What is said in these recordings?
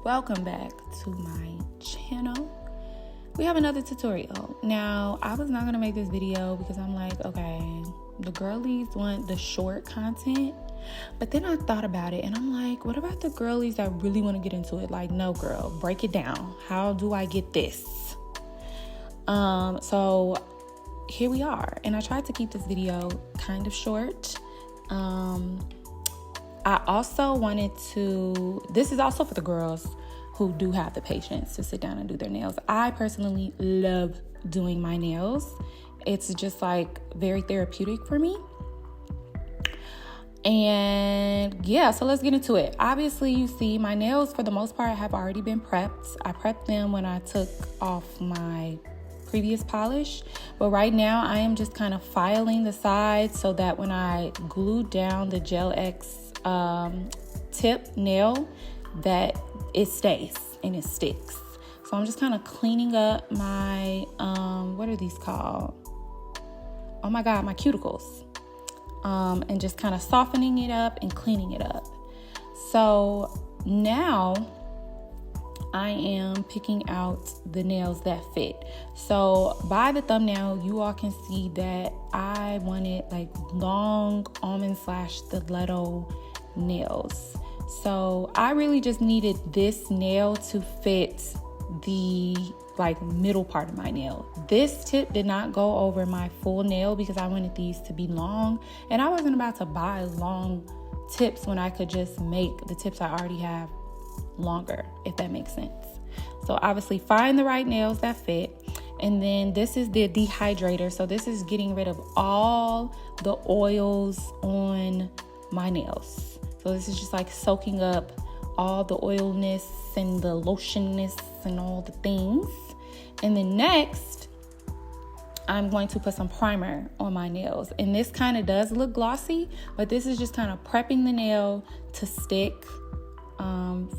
welcome back to my channel. We have another tutorial. Now, I was not going to make this video because I'm like, okay, the girlies want the short content, but then I thought about it and I'm like, what about the girlies that really want to get into it? Like, no girl, break it down. How do I get this? So here we are, and I tried to keep this video kind of short. I also wanted to, this is also for the girls who do have the patience to sit down and do their nails. I personally love doing my nails. It's just like very therapeutic for me. And yeah, so let's get into it. Obviously, you see my nails for the most part have already been prepped. I prepped them when I took off my previous polish, but right now I am just kind of filing the sides so that when I glue down the Gel X tip nail, that it stays and it sticks. So I'm just kind of cleaning up my what are these called? Oh my god, my cuticles. And just kind of softening it up and cleaning it up. So now I am picking out the nails that fit. So by the thumbnail, you all can see that I wanted like long almond / stiletto nails. So I really just needed this nail to fit the like middle part of my nail. This tip did not go over my full nail because I wanted these to be long, and I wasn't about to buy long tips when I could just make the tips I already have longer, if that makes sense. So obviously find the right nails that fit. And then this is the dehydrator. So this is getting rid of all the oils on my nails. So this is just like soaking up all the oilness and the lotionness and all the things. And then next, I'm going to put some primer on my nails. And this kind of does look glossy, but this is just kind of prepping the nail to stick,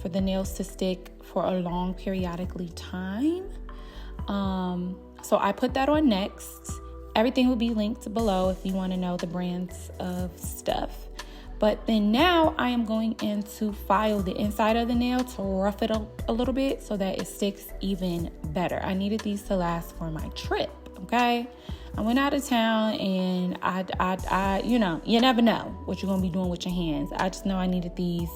for the nails to stick for a long periodically time. So I put that on next. Everything will be linked below if you want to know the brands of stuff. But then now I am going in to file the inside of the nail to rough it up a little bit so that it sticks even better. I needed these to last for my trip, okay? I went out of town and I you know, you never know what you're going to be doing with your hands. I just know I needed these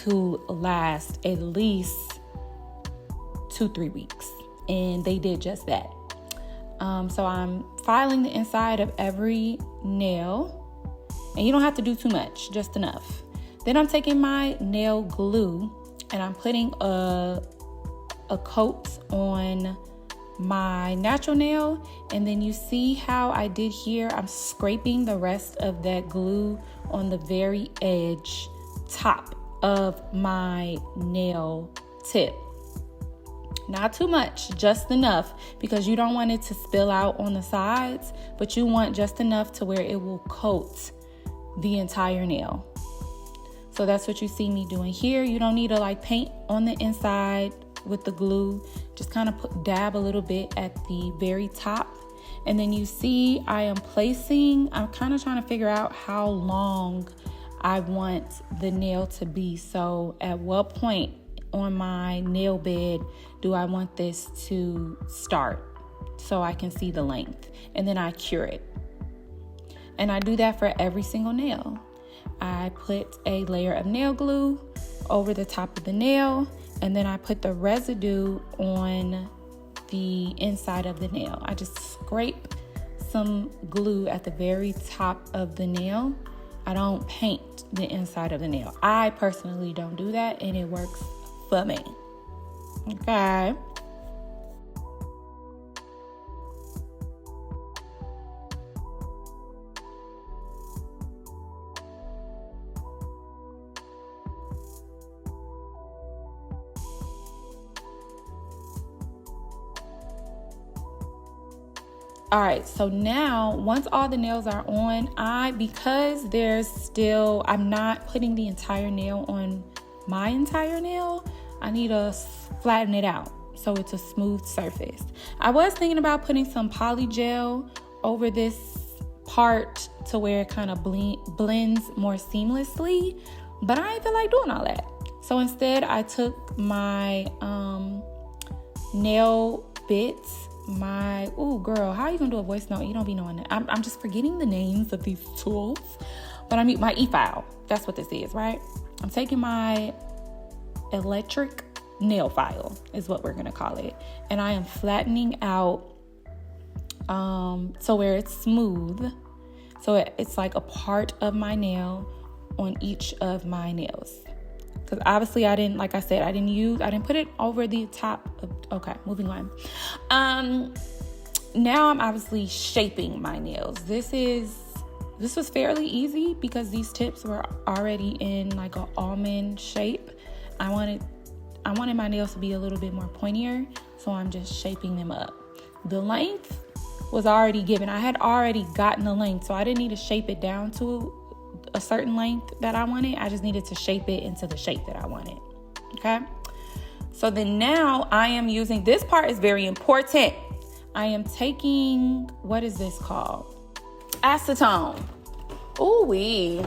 to last at least 2-3 weeks. And they did just that. So I'm filing the inside of every nail. And you don't have to do too much, just enough. Then I'm taking my nail glue and I'm putting a coat on my natural nail. And then you see how I did here? I'm scraping the rest of that glue on the very edge top of my nail tip. Not too much, just enough, because you don't want it to spill out on the sides, but you want just enough to where it will coat the entire nail. So that's what you see me doing here. You don't need to like paint on the inside with the glue. Just kind of dab a little bit at the very top. And then you see I'm kind of trying to figure out how long I want the nail to be. So at what point on my nail bed do I want this to start so I can see the length, and then I cure it. And I do that for every single nail. I put a layer of nail glue over the top of the nail, and then I put the residue on the inside of the nail. I just scrape some glue at the very top of the nail. I don't paint the inside of the nail. I personally don't do that, and it works for me. Okay. All right, so now once all the nails are on, because I'm not putting the entire nail on my entire nail, I need to flatten it out so it's a smooth surface. I was thinking about putting some poly gel over this part to where it kind of blends more seamlessly, but I ain't feel like doing all that. So instead, I took my nail bits, ooh girl, how are you gonna do a voice note? You don't be knowing that. I'm just forgetting the names of these tools. But I mean my e-file. That's what this is, right? I'm taking my electric nail file is what we're gonna call it. And I am flattening out so where it's smooth. So it's like a part of my nail on each of my nails. Because obviously I didn't put it over the top of, okay, moving on. Now I'm obviously shaping my nails. This was fairly easy because these tips were already in like an almond shape. I wanted my nails to be a little bit more pointier, so I'm just shaping them up. The length was already given. I had already gotten the length, so I didn't need to shape it down to a certain length that I wanted. I just needed to shape it into the shape that I wanted. Okay? So then now I am using, this part is very important. I am taking, what is this called? Acetone. Ooh-wee.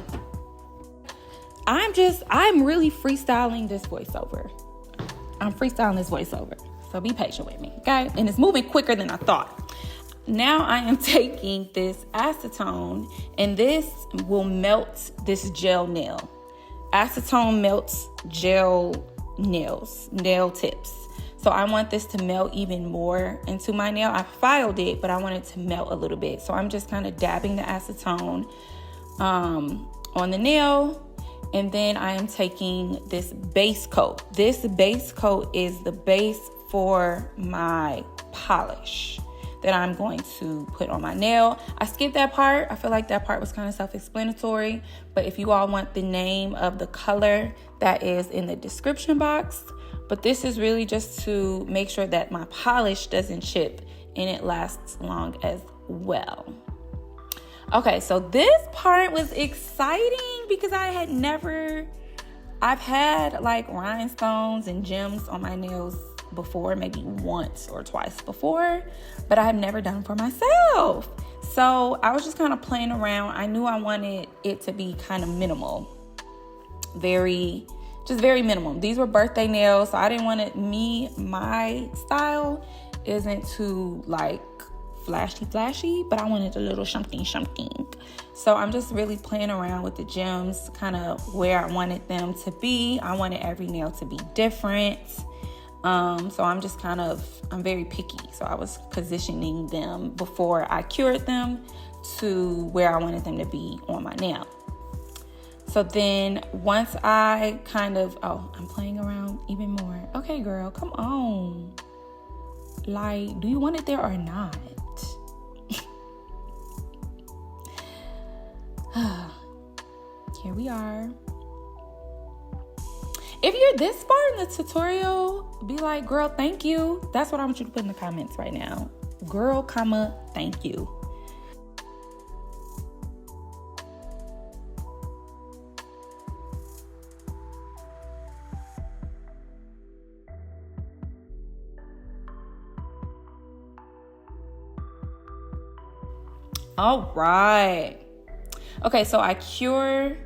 I'm really freestyling this voiceover. So be patient with me, okay? And it's moving quicker than I thought. Now I am taking this acetone, and this will melt this gel nail. Acetone melts gel nail tips. So I want this to melt even more into my nail. I filed it, but I want it to melt a little bit. So I'm just kind of dabbing the acetone on the nail. And then I am taking this base coat. This base coat is the base for my polish that I'm going to put on my nail. I skipped that part. I feel like that part was kind of self-explanatory. But if you all want the name of the color, that is in the description box. But this is really just to make sure that my polish doesn't chip and it lasts long as well. Okay, so this part was exciting because I've had like rhinestones and gems on my nails before, maybe once or twice before, but I have never done for myself. So I was just kind of playing around. I knew I wanted it to be kind of minimal, very minimal. These were birthday nails, so I didn't want it, my style isn't too like flashy, but I wanted a little something. So I'm just really playing around with the gems, kind of where I wanted them to be. I wanted every nail to be different. So I'm very picky. So I was positioning them before I cured them to where I wanted them to be on my nail. So then once I I'm playing around even more. Okay, girl, come on. Like, do you want it there or not? Here we are. If you're this far in the tutorial, be like, girl, thank you. That's what I want you to put in the comments right now. Girl, thank you. All right. Okay, so I cure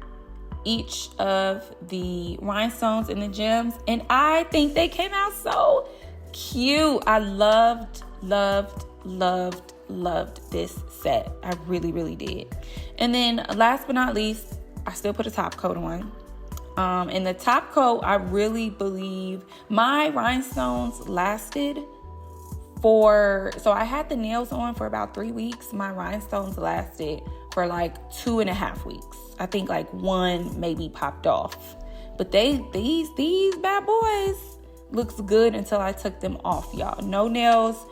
each of the rhinestones and the gems, and I think they came out so cute. I loved this set. I really did. And then last but not least, I still put a top coat on. And the top coat, I really believe my rhinestones lasted so I had the nails on for about 3 weeks. My rhinestones lasted for like 2.5 weeks. I think like one maybe popped off. But these bad boys looks good until I took them off, y'all. No nails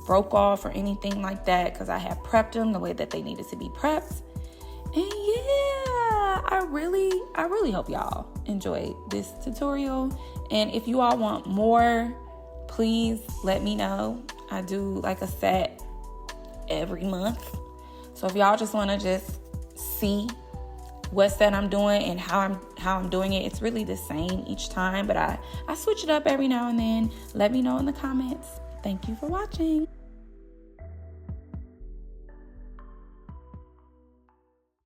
broke off or anything like that because I had prepped them the way that they needed to be prepped. And yeah, I really hope y'all enjoyed this tutorial. And if you all want more, please let me know. I do like a set every month. So if y'all just want to just see what set I'm doing and how I'm doing it, it's really the same each time, but I switch it up every now and then. Let me know in the comments. Thank you for watching.